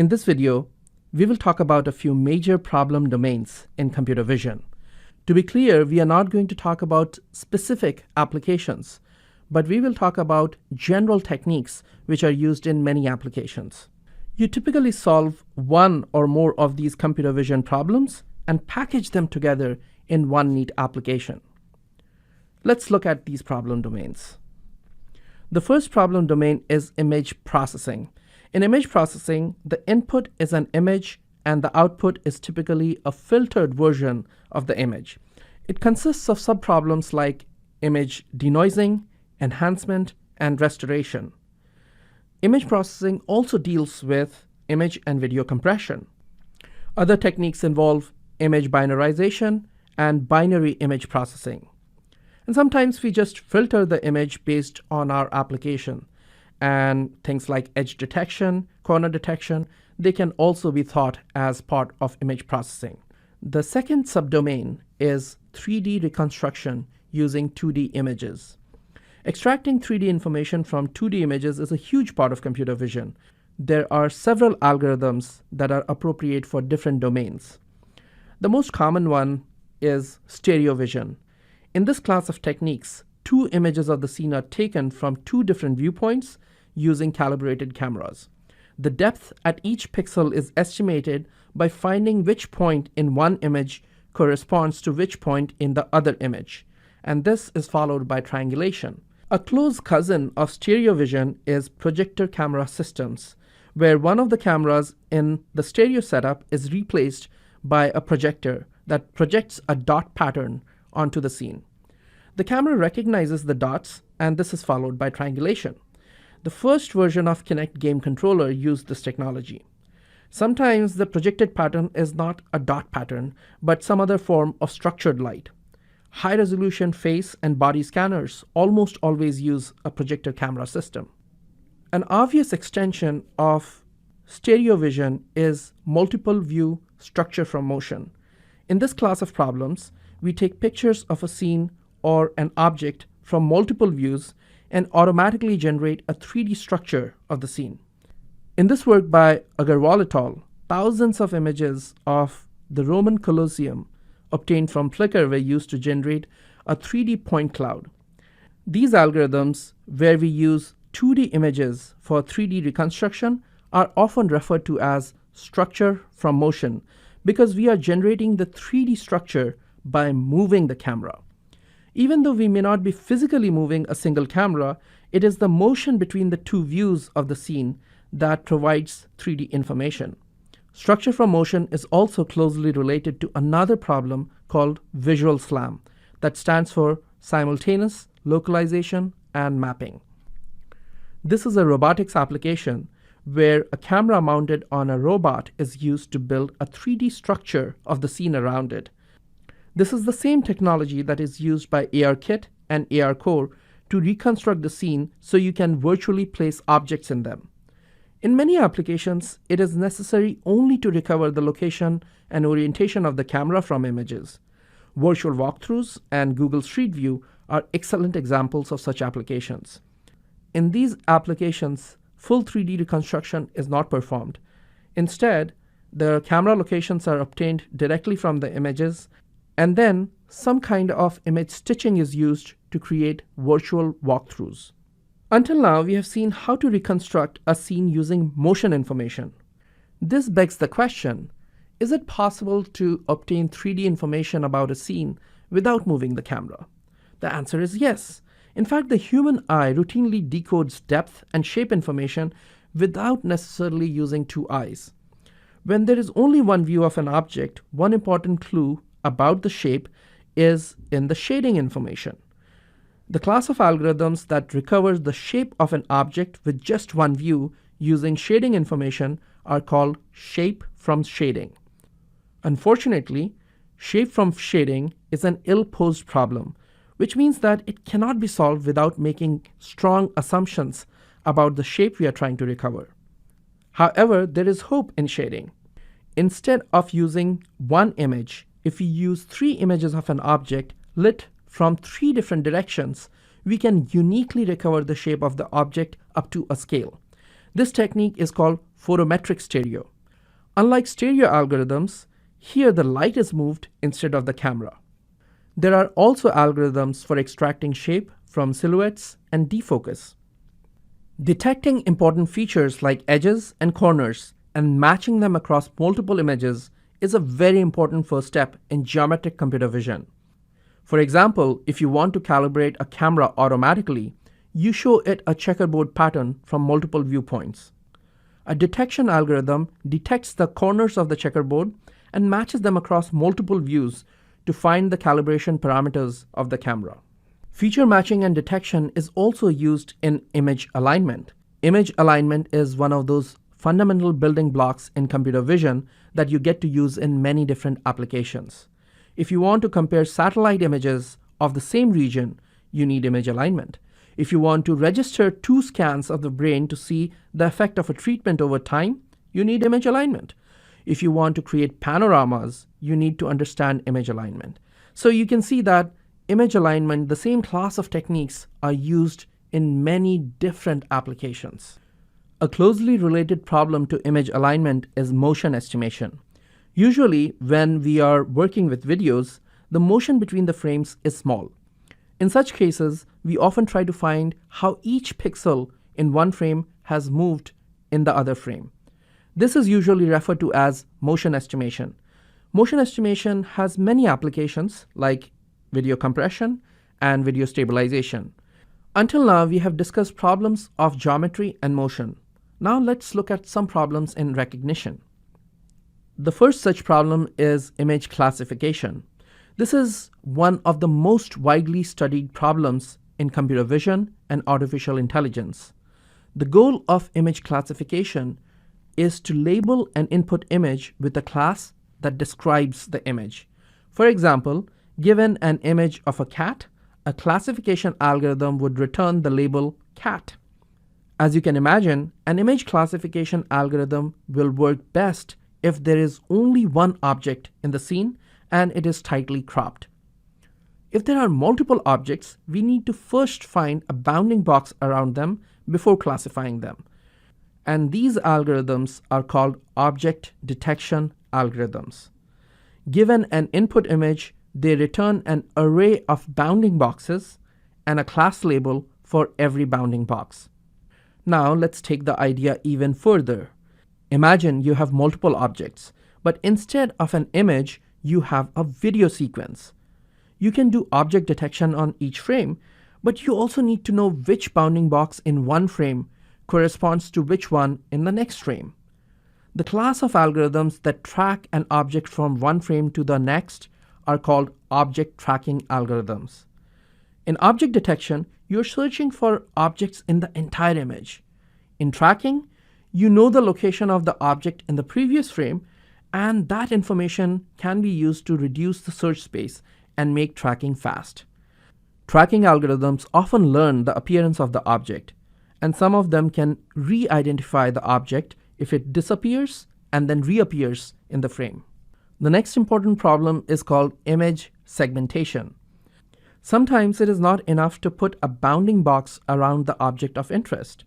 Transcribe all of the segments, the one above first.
In this video, we will talk about a few major problem domains in computer vision. To be clear, we are not going to talk about specific applications, but we will talk about general techniques which are used in many applications. You typically solve one or more of these computer vision problems and package them together in one neat application. Let's look at these problem domains. The first problem domain is image processing. In image processing, the input is an image and the output is typically a filtered version of the image. It consists of subproblems like image denoising, enhancement, and restoration. Image processing also deals with image and video compression. Other techniques involve image binarization and binary image processing. And sometimes we just filter the image based on our application. And things like edge detection, corner detection, they can also be thought as part of image processing. The second subdomain is 3D reconstruction using 2D images. Extracting 3D information from 2D images is a huge part of computer vision. There are several algorithms that are appropriate for different domains. The most common one is stereo vision. In this class of techniques, two images of the scene are taken from two different viewpoints using calibrated cameras. The depth at each pixel is estimated by finding which point in one image corresponds to which point in the other image, and this is followed by triangulation. A close cousin of stereo vision is projector camera systems, where one of the cameras in the stereo setup is replaced by a projector that projects a dot pattern onto the scene. The camera recognizes the dots, and this is followed by triangulation. The first version of Kinect game controller used this technology. Sometimes the projected pattern is not a dot pattern, but some other form of structured light. High-resolution face and body scanners almost always use a projector camera system. An obvious extension of stereo vision is multiple view structure from motion. In this class of problems, we take pictures of a scene or an object from multiple views and automatically generate a 3D structure of the scene. In this work by Agarwal et al., thousands of images of the Roman Colosseum obtained from Flickr were used to generate a 3D point cloud. These algorithms, where we use 2D images for 3D reconstruction, are often referred to as structure from motion because we are generating the 3D structure by moving the camera. Even though we may not be physically moving a single camera, it is the motion between the two views of the scene that provides 3D information. Structure from motion is also closely related to another problem called visual SLAM, that stands for simultaneous localization and mapping. This is a robotics application where a camera mounted on a robot is used to build a 3D structure of the scene around it. This is the same technology that is used by ARKit and ARCore to reconstruct the scene so you can virtually place objects in them. In many applications, it is necessary only to recover the location and orientation of the camera from images. Virtual walkthroughs and Google Street View are excellent examples of such applications. In these applications, full 3D reconstruction is not performed. Instead, the camera locations are obtained directly from the images, and then some kind of image stitching is used to create virtual walkthroughs. Until now, we have seen how to reconstruct a scene using motion information. This begs the question, is it possible to obtain 3D information about a scene without moving the camera? The answer is yes. In fact, the human eye routinely decodes depth and shape information without necessarily using two eyes. When there is only one view of an object, one important clue about the shape is in the shading information. The class of algorithms that recovers the shape of an object with just one view using shading information are called shape from shading. Unfortunately, shape from shading is an ill-posed problem, which means that it cannot be solved without making strong assumptions about the shape we are trying to recover. However, there is hope in shading. Instead of using one image, if we use 3 images of an object lit from 3 different directions, we can uniquely recover the shape of the object up to a scale. This technique is called photometric stereo. Unlike stereo algorithms, here the light is moved instead of the camera. There are also algorithms for extracting shape from silhouettes and defocus. Detecting important features like edges and corners and matching them across multiple images is a very important first step in geometric computer vision. For example, if you want to calibrate a camera automatically, you show it a checkerboard pattern from multiple viewpoints. A detection algorithm detects the corners of the checkerboard and matches them across multiple views to find the calibration parameters of the camera. Feature matching and detection is also used in image alignment. Image alignment is one of those fundamental building blocks in computer vision that you get to use in many different applications. If you want to compare satellite images of the same region, you need image alignment. If you want to register 2 scans of the brain to see the effect of a treatment over time, you need image alignment. If you want to create panoramas, you need to understand image alignment. So you can see that image alignment, the same class of techniques, are used in many different applications. A closely related problem to image alignment is motion estimation. Usually, when we are working with videos, the motion between the frames is small. In such cases, we often try to find how each pixel in one frame has moved in the other frame. This is usually referred to as motion estimation. Motion estimation has many applications like video compression and video stabilization. Until now, we have discussed problems of geometry and motion. Now let's look at some problems in recognition. The first such problem is image classification. This is one of the most widely studied problems in computer vision and artificial intelligence. The goal of image classification is to label an input image with a class that describes the image. For example, given an image of a cat, a classification algorithm would return the label cat. As you can imagine, an image classification algorithm will work best if there is only one object in the scene and it is tightly cropped. If there are multiple objects, we need to first find a bounding box around them before classifying them. And these algorithms are called object detection algorithms. Given an input image, they return an array of bounding boxes and a class label for every bounding box. Now let's take the idea even further. Imagine you have multiple objects, but instead of an image, you have a video sequence. You can do object detection on each frame, but you also need to know which bounding box in one frame corresponds to which one in the next frame. The class of algorithms that track an object from one frame to the next are called object tracking algorithms. In object detection, you're searching for objects in the entire image. In tracking, you know the location of the object in the previous frame, and that information can be used to reduce the search space and make tracking fast. Tracking algorithms often learn the appearance of the object, and some of them can re-identify the object if it disappears and then reappears in the frame. The next important problem is called image segmentation. Sometimes it is not enough to put a bounding box around the object of interest.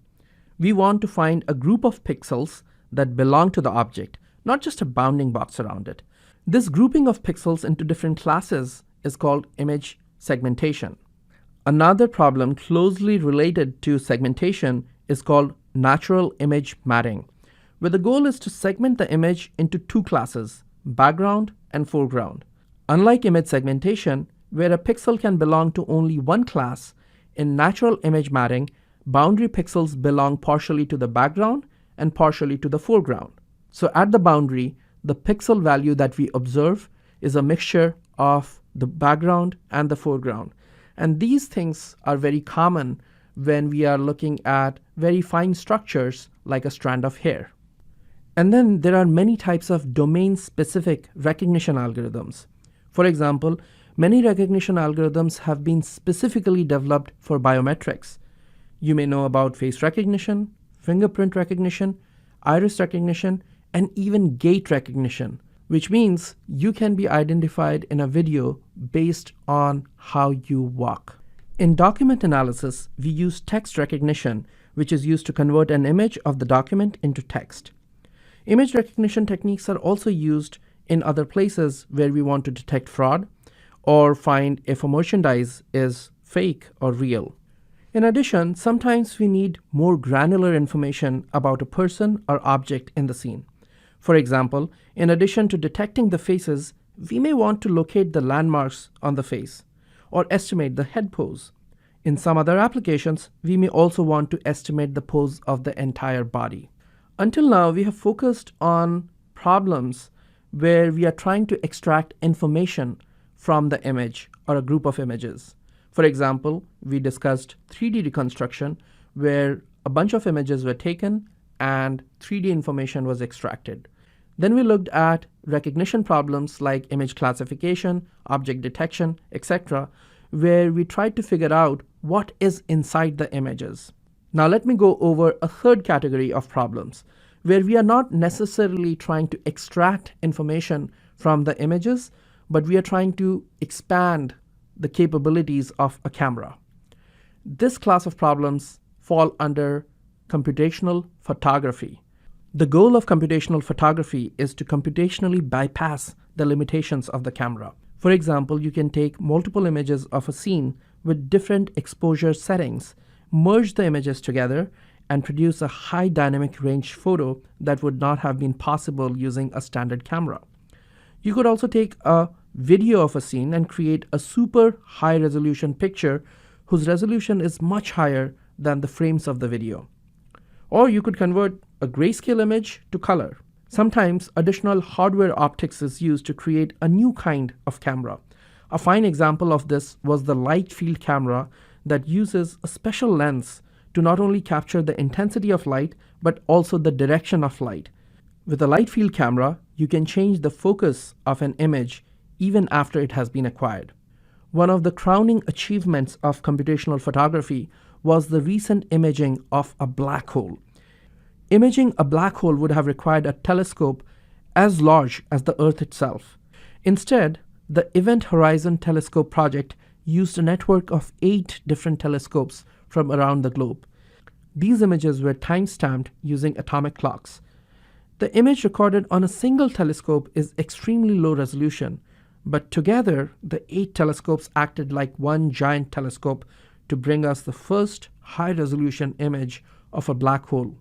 We want to find a group of pixels that belong to the object, not just a bounding box around it. This grouping of pixels into different classes is called image segmentation. Another problem closely related to segmentation is called natural image matting, where the goal is to segment the image into 2 classes, background and foreground. Unlike image segmentation, where a pixel can belong to only one class, in natural image matting, boundary pixels belong partially to the background and partially to the foreground. So at the boundary, the pixel value that we observe is a mixture of the background and the foreground. And these things are very common when we are looking at very fine structures like a strand of hair. And then there are many types of domain-specific recognition algorithms. For example, many recognition algorithms have been specifically developed for biometrics. You may know about face recognition, fingerprint recognition, iris recognition, and even gait recognition, which means you can be identified in a video based on how you walk. In document analysis, we use text recognition, which is used to convert an image of the document into text. Image recognition techniques are also used in other places where we want to detect fraud or find if a merchandise is fake or real. In addition, sometimes we need more granular information about a person or object in the scene. For example, in addition to detecting the faces, we may want to locate the landmarks on the face or estimate the head pose. In some other applications, we may also want to estimate the pose of the entire body. Until now, we have focused on problems where we are trying to extract information from the image or a group of images. For example, we discussed 3D reconstruction, where a bunch of images were taken and 3D information was extracted. Then we looked at recognition problems like image classification, object detection, etc., where we tried to figure out what is inside the images. Now let me go over a third category of problems, where we are not necessarily trying to extract information from the images, but we are trying to expand the capabilities of a camera. This class of problems fall under computational photography. The goal of computational photography is to computationally bypass the limitations of the camera. For example, you can take multiple images of a scene with different exposure settings, merge the images together, and produce a high dynamic range photo that would not have been possible using a standard camera. You could also take a video of a scene and create a super high resolution picture whose resolution is much higher than the frames of the video. Or you could convert a grayscale image to color. Sometimes additional hardware optics is used to create a new kind of camera. A fine example of this was the light field camera that uses a special lens to not only capture the intensity of light, but also the direction of light. With a light field camera, you can change the focus of an image even after it has been acquired. One of the crowning achievements of computational photography was the recent imaging of a black hole. Imaging a black hole would have required a telescope as large as the Earth itself. Instead, the Event Horizon Telescope project used a network of 8 different telescopes from around the globe. These images were time-stamped using atomic clocks. The image recorded on a single telescope is extremely low resolution, but together the 8 telescopes acted like one giant telescope to bring us the first high-resolution image of a black hole.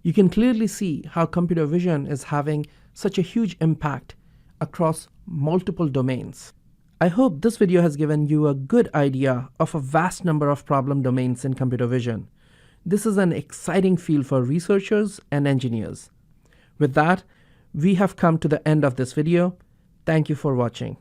You can clearly see how computer vision is having such a huge impact across multiple domains. I hope this video has given you a good idea of a vast number of problem domains in computer vision. This is an exciting field for researchers and engineers. With that, we have come to the end of this video. Thank you for watching.